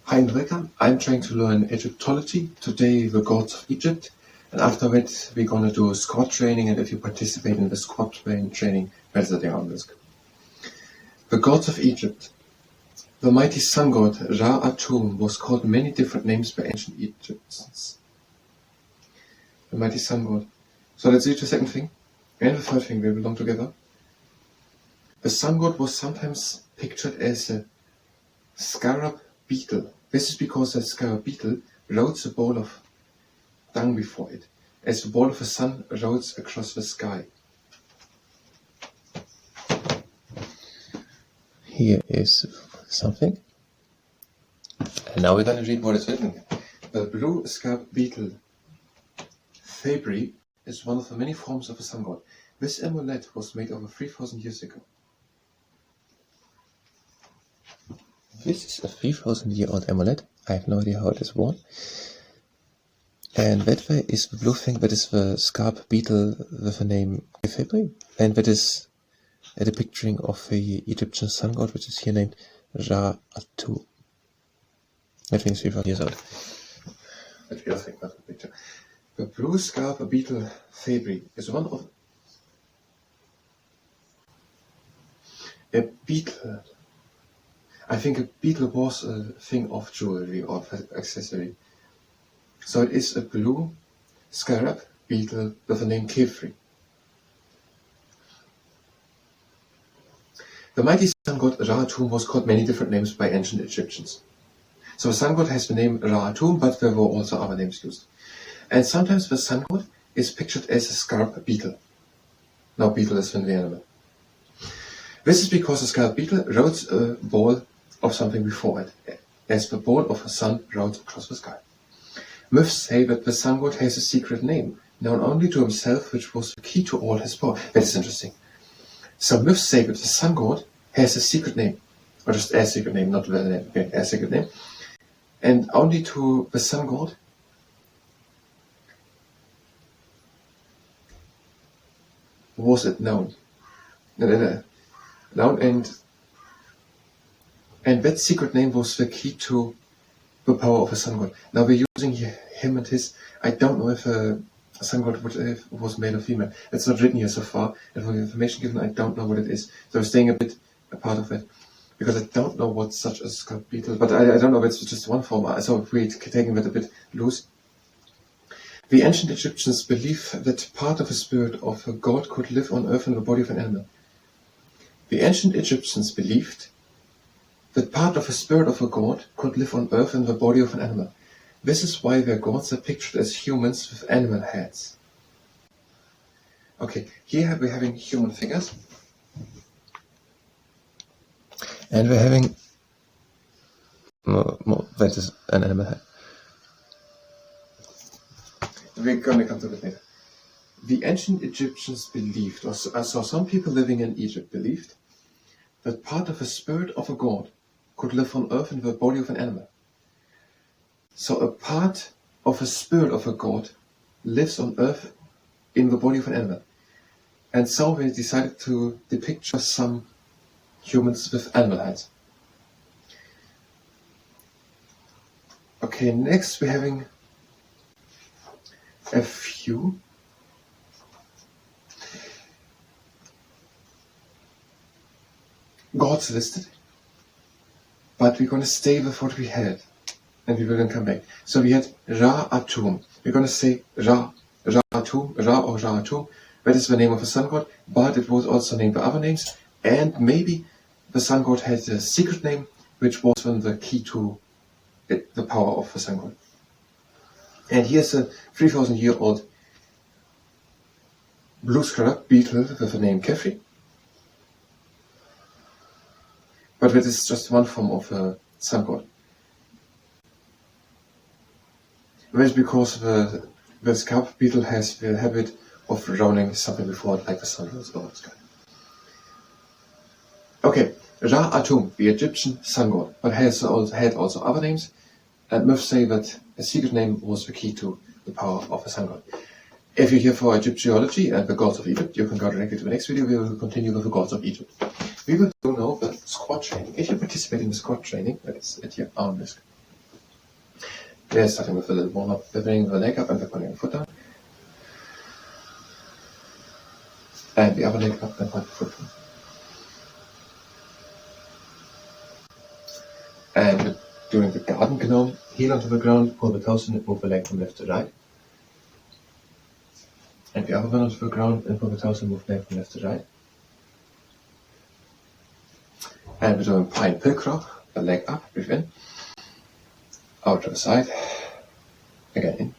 Hi and welcome. I'm trying to learn Egyptology, today the gods of Egypt, and after that we're going to do a squad training, and if you participate in the squad training, that's the on risk. The gods of Egypt. The mighty sun god Ra-Atum was called many different names by ancient Egyptians. The mighty sun god. So let's read the second thing and the third thing, they belong together. The sun god was sometimes pictured as a scarab beetle. This is because the scarab beetle rotates a ball of dung before it, as the ball of the sun rotates across the sky. Here is something. And now we're going to read what is written. The blue scarab beetle, Fabry, is one of the many forms of the sun god. This amulet was made over 3,000 years ago. This is a 3,000-year-old amulet. I have no idea how it is worn. And that way is the blue thing, that is the scarab beetle with the name Fabry. And that is a depicting of the Egyptian sun god, which is here named Ra-Atum. I think it's 3,000 years old. That's the other thing, not the picture. The blue scarab beetle Fabry is one of a beetle. I think a beetle was a thing of jewelry or accessory. So it is a blue scarab beetle with the name Kefri. The mighty sun god Ra-Atum was called many different names by ancient Egyptians. So the sun god has the name Ra-Atum, but there were also other names used. And sometimes the sun god is pictured as a scarab beetle. Now beetle is an animal. This is because the scarab beetle rotates a ball of something before it, as the ball of the sun rotates across the sky. Myths say that the sun god has a secret name, known only to himself, which was the key to all his power. That is interesting. Some myths say that the sun god has a secret name, or just a secret name, not the name, okay, a secret name, and only to the sun god was it known. And that secret name was the key to the power of a sun god. Now we're using here him and his. I don't know if a sun god was male or female. It's not written here so far. And for the information given, I don't know what it is. So I'm staying a bit a part of it. Because I don't know what such a scarab beetle, but I don't know if it's just one form. So if we're taking that a bit loose. The ancient Egyptians believed that part of the spirit of a god could live on earth in the body of an animal. The ancient Egyptians believed that part of the spirit of a god could live on earth in the body of an animal. This is why their gods are pictured as humans with animal heads. Okay, here we're having human figures. And we're having, that is an animal head. We're going to come to that later. The ancient Egyptians believed, or so some people living in Egypt believed, that part of the spirit of a god could live on earth in the body of an animal. So a part of the spirit of a god lives on earth in the body of an animal. And so they decided to depict some humans with animal heads. Okay, next we're having a few gods listed, but we're going to stay with what we had, and we will then come back. So we had Ra-Atum. We're going to say Ra-Atum, Ra or Ra-Atum. That is the name of the sun god, but it was also named by other names, and maybe the sun god had a secret name, which was then the key to the power of the sun god. And here's a 3,000-year-old blue scarab beetle with the name Kefri. But that is just one form of a sun god. That is because the scarab beetle has the habit of rolling something before it, like the sun rolls over the sky. Okay, Ra-Atum, the Egyptian sun god, but had also other names, and myths say that a secret name was the key to the power of the sun god. If you're here for Egyptology and the gods of Egypt, you can go directly to the next video. We will continue with the gods of Egypt. We will do now the squad training. If you participate in the squad training, that is at your own risk. Yeah, starting with a little warm up, bringing the leg up and putting the foot down. And the other leg up and point the foot down. And we're doing the garden gnome, heel onto the ground, pull the toes in, move the leg from left to right. And the other one onto the ground and pull the toes and move the leg from left to right. And we're doing pine pilcrow, the leg up, breathe in, out to the side, again in,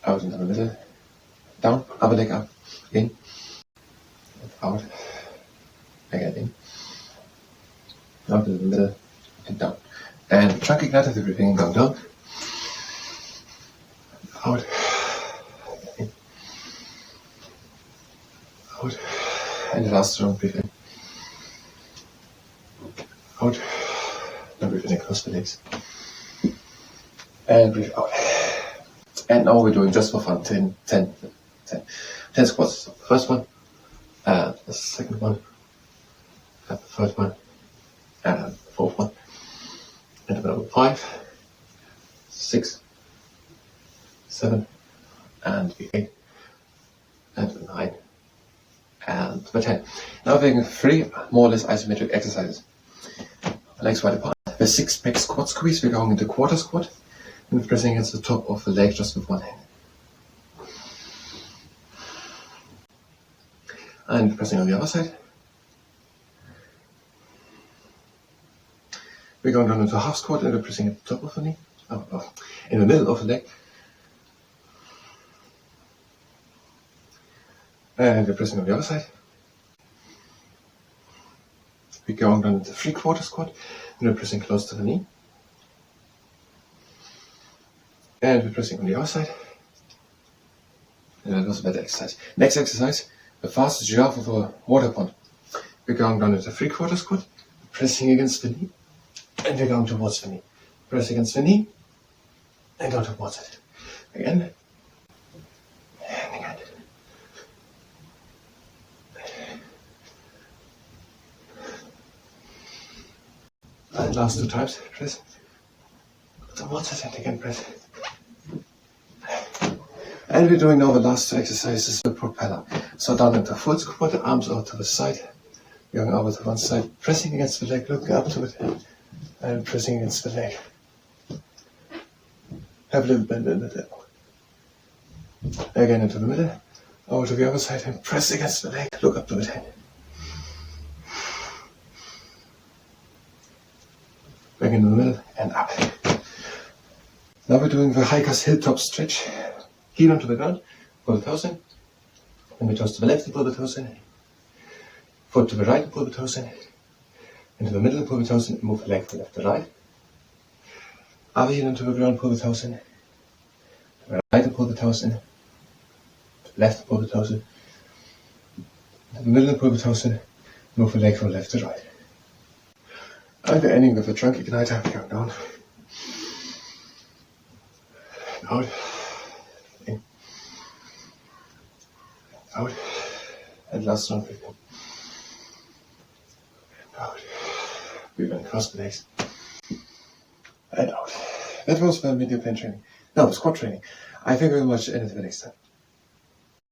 out into the middle, down, other leg up, in, out, again in, out into the middle, and down. And trunk igniter, the breathing down, down, out, in, out, and the last round, breathe in, out, now breathe in across the legs, and breathe out. And now we're doing just for fun 10 squats. So the first one, and the second one, and the third one, and the fourth one, and the 5, 6, 7, and the 8, and the 9, and the 10. Now we're doing 3 more or less isometric exercises. Legs wide apart. The 6-pack squat squeeze, we're going into quarter squat, and pressing against the top of the leg just with one hand. And pressing on the other side. We're going down into a half squat and we're pressing at the top of the knee, in the middle of the leg. And we're pressing on the other side. We're going down into 3/4 squat and we're pressing close to the knee. And we're pressing on the other side. And that was a better exercise. Next exercise, the fastest giraffe of a water pond. We're going down into 3/4 squat, pressing against the knee, and we're going towards the knee. Press against the knee, and go towards it. Again, and again. And last 2 times, press towards it, and again press. And we're doing now the last 2 exercises, the propeller. So down into full squat, the arms out to the side, going over to one side, pressing against the leg, looking up to it, and pressing against the leg. Have a little bend in the elbow. Again into the middle, over to the other side, and press against the leg, look up to it. Back into the middle, and up. Now we're doing the hiker's hilltop stretch. Heel onto the ground, pull the toes in, and we toes to the left and pull the toes in, foot to the right and pull the toes in, into the middle and pull the toes in, and move the leg from left to right. Other heel onto the ground, pull the toes in, to the right and pull the toes in, to the left and pull the toes in, to the middle and pull the toes in, move the leg from left to right. And we're ending with a trunk igniter, going down, out. Out, and last one, breathe in, out, breathe in, cross the legs, and out. That was my medial pain training. Now, squat training. I thank you very much, and until next time.